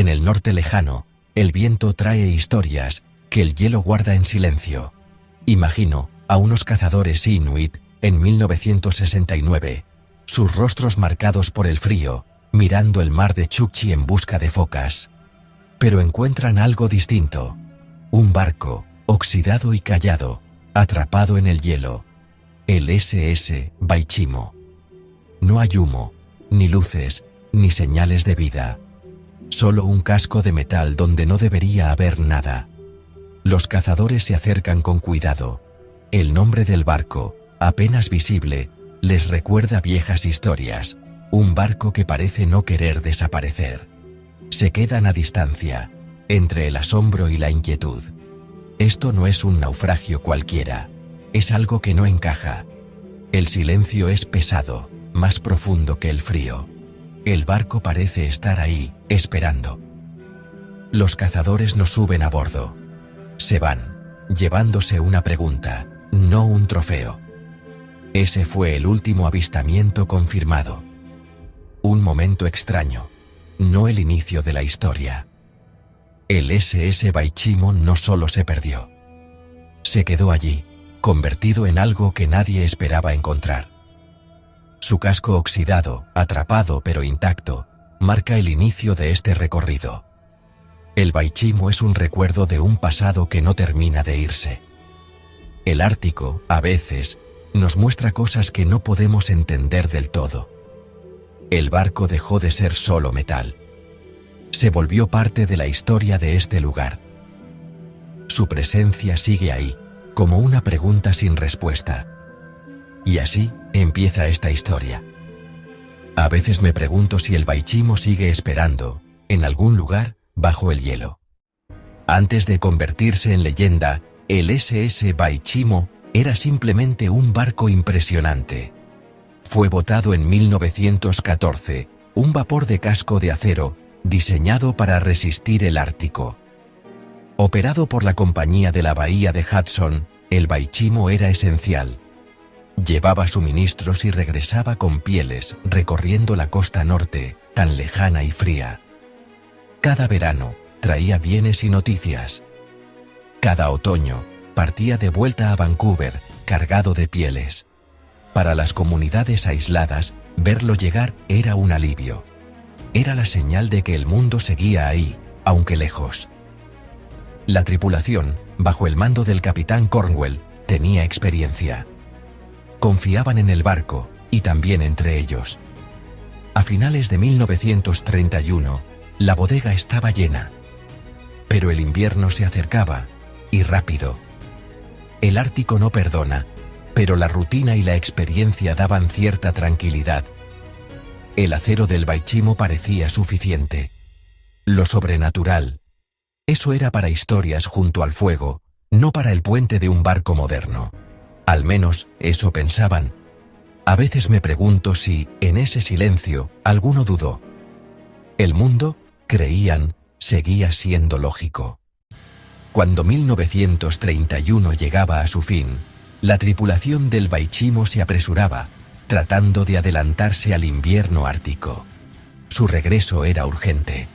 En el norte lejano, el viento trae historias que el hielo guarda en silencio. Imagino a unos cazadores inuit en 1969, sus rostros marcados por el frío, mirando el mar de Chukchi en busca de focas. Pero encuentran algo distinto. Un barco, oxidado y callado, atrapado en el hielo. El SS Baichimo. No hay humo, ni luces, ni señales de vida. Solo un casco de metal donde no debería haber nada. Los cazadores se acercan con cuidado. El nombre del barco, apenas visible, les recuerda viejas historias. Un barco que parece no querer desaparecer. Se quedan a distancia, entre el asombro y la inquietud. Esto no es un naufragio cualquiera, es algo que no encaja. El silencio es pesado, más profundo que el frío. El barco parece estar ahí, esperando. Los cazadores no suben a bordo. Se van, llevándose una pregunta, no un trofeo. Ese fue el último avistamiento confirmado. Un momento extraño, no el inicio de la historia. El SS Baichimo no solo se perdió. Se quedó allí, convertido en algo que nadie esperaba encontrar. Su casco oxidado, atrapado pero intacto, marca el inicio de este recorrido. El Baichimo es un recuerdo de un pasado que no termina de irse. El Ártico, a veces, nos muestra cosas que no podemos entender del todo. El barco dejó de ser solo metal. Se volvió parte de la historia de este lugar. Su presencia sigue ahí, como una pregunta sin respuesta. Y así empieza esta historia. A veces me pregunto si el Baichimo sigue esperando, en algún lugar, bajo el hielo. Antes de convertirse en leyenda, el SS Baichimo era simplemente un barco impresionante. Fue botado en 1914, un vapor de casco de acero, diseñado para resistir el Ártico. Operado por la Compañía de la Bahía de Hudson, el Baichimo era esencial. Llevaba suministros y regresaba con pieles, recorriendo la costa norte, tan lejana y fría. Cada verano, traía bienes y noticias. Cada otoño, partía de vuelta a Vancouver, cargado de pieles. Para las comunidades aisladas, verlo llegar era un alivio. Era la señal de que el mundo seguía ahí, aunque lejos. La tripulación, bajo el mando del capitán Cornwell, tenía experiencia. Confiaban en el barco, y también entre ellos. A finales de 1931, la bodega estaba llena. Pero el invierno se acercaba, y rápido. El Ártico no perdona, pero la rutina y la experiencia daban cierta tranquilidad. El acero del Baichimo parecía suficiente. Lo sobrenatural. Eso era para historias junto al fuego, no para el puente de un barco moderno. Al menos, eso pensaban. A veces me pregunto si, en ese silencio, alguno dudó. El mundo, creían, seguía siendo lógico. Cuando 1931 llegaba a su fin, la tripulación del Baichimo se apresuraba, tratando de adelantarse al invierno ártico. Su regreso era urgente.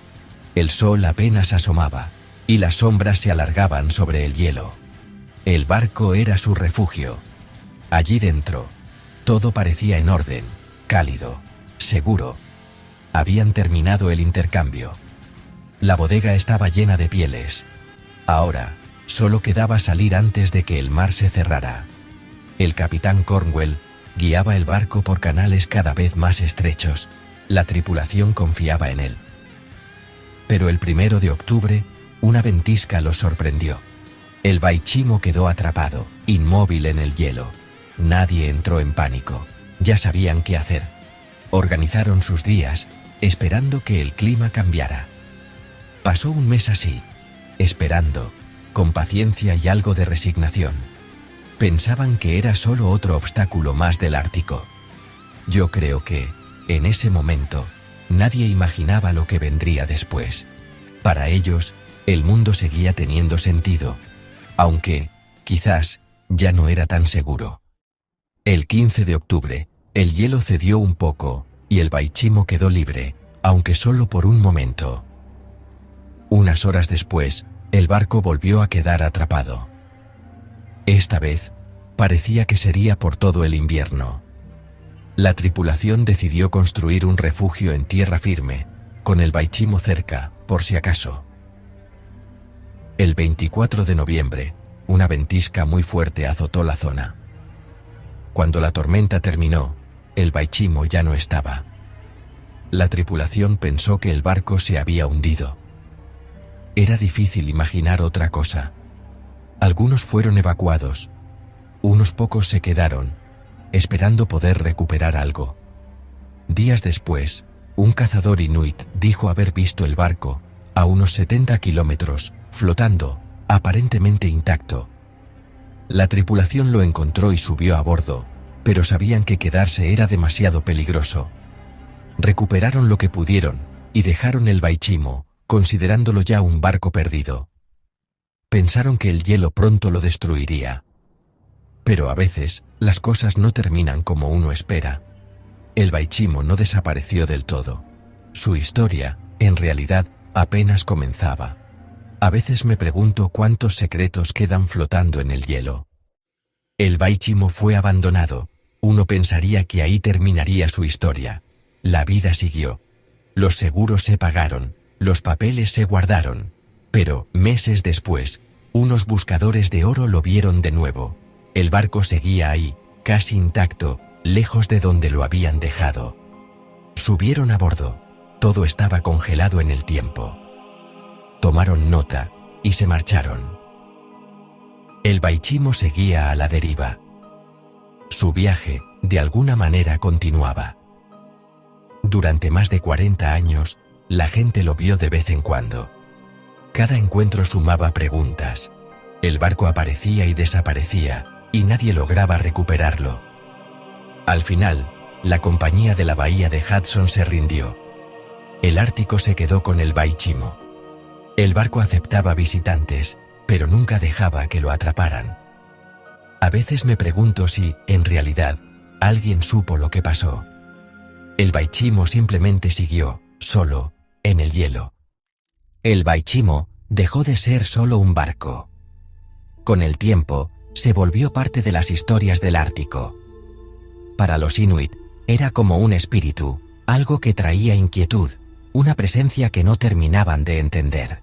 El sol apenas asomaba, y las sombras se alargaban sobre el hielo. El barco era su refugio. Allí dentro, todo parecía en orden, cálido, seguro. Habían terminado el intercambio. La bodega estaba llena de pieles. Ahora, solo quedaba salir antes de que el mar se cerrara. El capitán Cornwell guiaba el barco por canales cada vez más estrechos. La tripulación confiaba en él. Pero el 1 de octubre, una ventisca los sorprendió. El Baichimo quedó atrapado, inmóvil en el hielo. Nadie entró en pánico. Ya sabían qué hacer. Organizaron sus días, esperando que el clima cambiara. Pasó un mes así, esperando, con paciencia y algo de resignación. Pensaban que era solo otro obstáculo más del Ártico. Yo creo que, en ese momento, nadie imaginaba lo que vendría después. Para ellos, el mundo seguía teniendo sentido, aunque, quizás, ya no era tan seguro. El 15 de octubre, el hielo cedió un poco, y el Baichimo quedó libre, aunque solo por un momento. Unas horas después, el barco volvió a quedar atrapado. Esta vez, parecía que sería por todo el invierno. La tripulación decidió construir un refugio en tierra firme, con el Baichimo cerca, por si acaso. El 24 de noviembre, una ventisca muy fuerte azotó la zona. Cuando la tormenta terminó, el Baichimo ya no estaba. La tripulación pensó que el barco se había hundido. Era difícil imaginar otra cosa. Algunos fueron evacuados. Unos pocos se quedaron, esperando poder recuperar algo. Días después, un cazador inuit dijo haber visto el barco, a unos 70 kilómetros, flotando, aparentemente intacto. La tripulación lo encontró y subió a bordo, pero sabían que quedarse era demasiado peligroso. Recuperaron lo que pudieron, y dejaron el Baichimo, considerándolo ya un barco perdido. Pensaron que el hielo pronto lo destruiría. Pero a veces, las cosas no terminan como uno espera. El Baichimo no desapareció del todo. Su historia, en realidad, apenas comenzaba. A veces me pregunto cuántos secretos quedan flotando en el hielo. El Baichimo fue abandonado. Uno pensaría que ahí terminaría su historia. La vida siguió. Los seguros se pagaron, los papeles se guardaron. Pero, meses después, unos buscadores de oro lo vieron de nuevo. El barco seguía ahí, casi intacto, lejos de donde lo habían dejado. Subieron a bordo. Todo estaba congelado en el tiempo. Tomaron nota, y se marcharon. El Baichimo seguía a la deriva. Su viaje, de alguna manera, continuaba. Durante más de 40 años, la gente lo vio de vez en cuando. Cada encuentro sumaba preguntas. El barco aparecía y desaparecía, y nadie lograba recuperarlo. Al final, la compañía de la bahía de Hudson se rindió. El Ártico se quedó con el Baichimo. El barco aceptaba visitantes, pero nunca dejaba que lo atraparan. A veces me pregunto si, en realidad, alguien supo lo que pasó. El Baichimo simplemente siguió, solo, en el hielo. El Baichimo dejó de ser solo un barco. Con el tiempo, se volvió parte de las historias del Ártico. Para los inuit, era como un espíritu, algo que traía inquietud, una presencia que no terminaban de entender.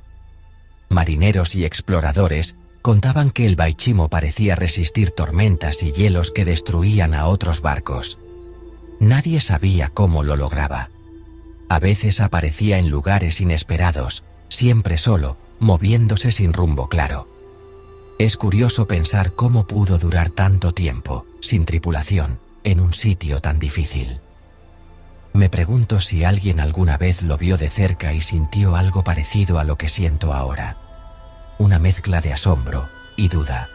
Marineros y exploradores contaban que el Baichimo parecía resistir tormentas y hielos que destruían a otros barcos. Nadie sabía cómo lo lograba. A veces aparecía en lugares inesperados, siempre solo, moviéndose sin rumbo claro. Es curioso pensar cómo pudo durar tanto tiempo, sin tripulación, en un sitio tan difícil. Me pregunto si alguien alguna vez lo vio de cerca y sintió algo parecido a lo que siento ahora. Una mezcla de asombro y duda.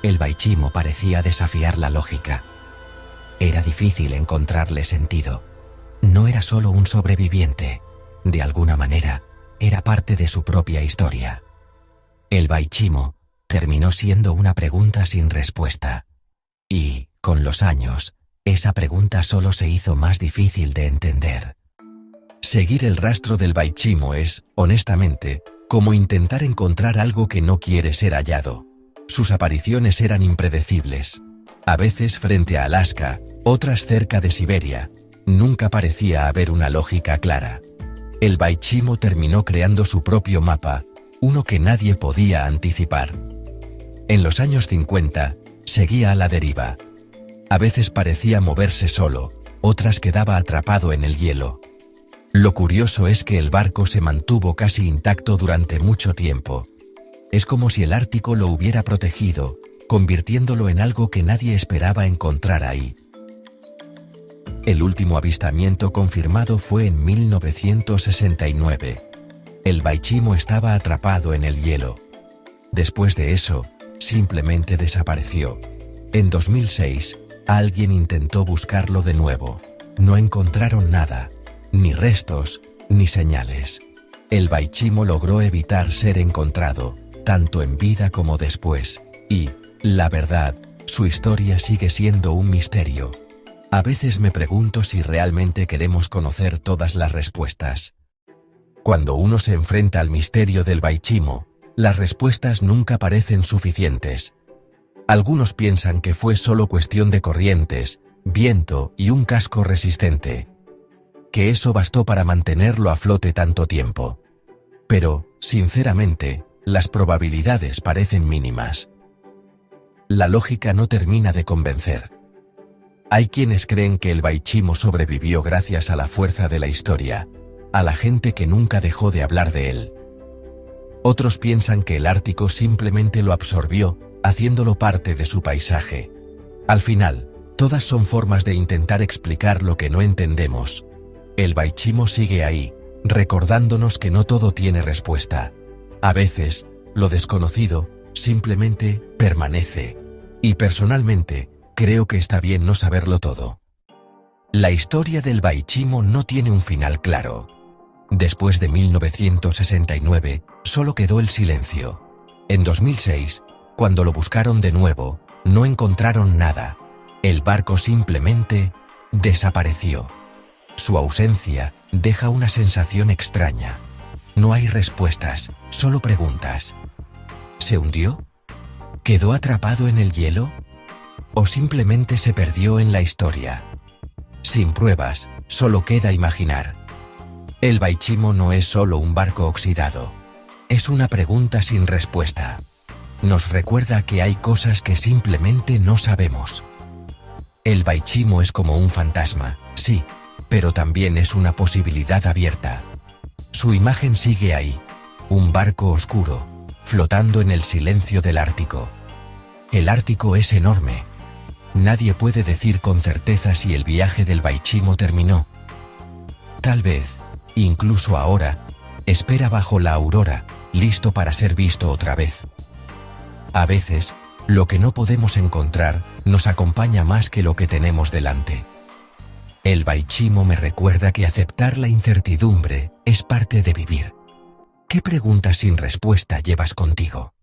El Baichimo parecía desafiar la lógica. Era difícil encontrarle sentido. No era solo un sobreviviente. De alguna manera, era parte de su propia historia. El Baichimo terminó siendo una pregunta sin respuesta. Y, con los años, esa pregunta solo se hizo más difícil de entender. Seguir el rastro del Baichimo es, honestamente, como intentar encontrar algo que no quiere ser hallado. Sus apariciones eran impredecibles. A veces frente a Alaska, otras cerca de Siberia. Nunca parecía haber una lógica clara. El Baichimo terminó creando su propio mapa, uno que nadie podía anticipar. En los años 50, seguía a la deriva. A veces parecía moverse solo, otras quedaba atrapado en el hielo. Lo curioso es que el barco se mantuvo casi intacto durante mucho tiempo. Es como si el Ártico lo hubiera protegido, convirtiéndolo en algo que nadie esperaba encontrar ahí. El último avistamiento confirmado fue en 1969. El Baichimo estaba atrapado en el hielo. Después de eso, simplemente desapareció. En 2006, alguien intentó buscarlo de nuevo. No encontraron nada, ni restos, ni señales. El Baichimo logró evitar ser encontrado, tanto en vida como después, y, la verdad, su historia sigue siendo un misterio. A veces me pregunto si realmente queremos conocer todas las respuestas. Cuando uno se enfrenta al misterio del Baichimo, las respuestas nunca parecen suficientes. Algunos piensan que fue solo cuestión de corrientes, viento y un casco resistente. Que eso bastó para mantenerlo a flote tanto tiempo. Pero, sinceramente, las probabilidades parecen mínimas. La lógica no termina de convencer. Hay quienes creen que el Baichimo sobrevivió gracias a la fuerza de la historia, a la gente que nunca dejó de hablar de él. Otros piensan que el Ártico simplemente lo absorbió, haciéndolo parte de su paisaje. Al final, todas son formas de intentar explicar lo que no entendemos. El Baichimo sigue ahí, recordándonos que no todo tiene respuesta. A veces, lo desconocido simplemente permanece. Y personalmente, creo que está bien no saberlo todo. La historia del Baichimo no tiene un final claro. Después de 1969, solo quedó el silencio. En 2006, cuando lo buscaron de nuevo, no encontraron nada. El barco simplemente desapareció. Su ausencia deja una sensación extraña. No hay respuestas, solo preguntas. ¿Se hundió? ¿Quedó atrapado en el hielo? ¿O simplemente se perdió en la historia? Sin pruebas, solo queda imaginar. El Baichimo no es solo un barco oxidado. Es una pregunta sin respuesta. Nos recuerda que hay cosas que simplemente no sabemos. El Baichimo es como un fantasma, sí, pero también es una posibilidad abierta. Su imagen sigue ahí, un barco oscuro, flotando en el silencio del Ártico. El Ártico es enorme. Nadie puede decir con certeza si el viaje del Baichimo terminó. Tal vez, incluso ahora, espera bajo la aurora, listo para ser visto otra vez. A veces, lo que no podemos encontrar nos acompaña más que lo que tenemos delante. El Baichimo me recuerda que aceptar la incertidumbre es parte de vivir. ¿Qué preguntas sin respuesta llevas contigo?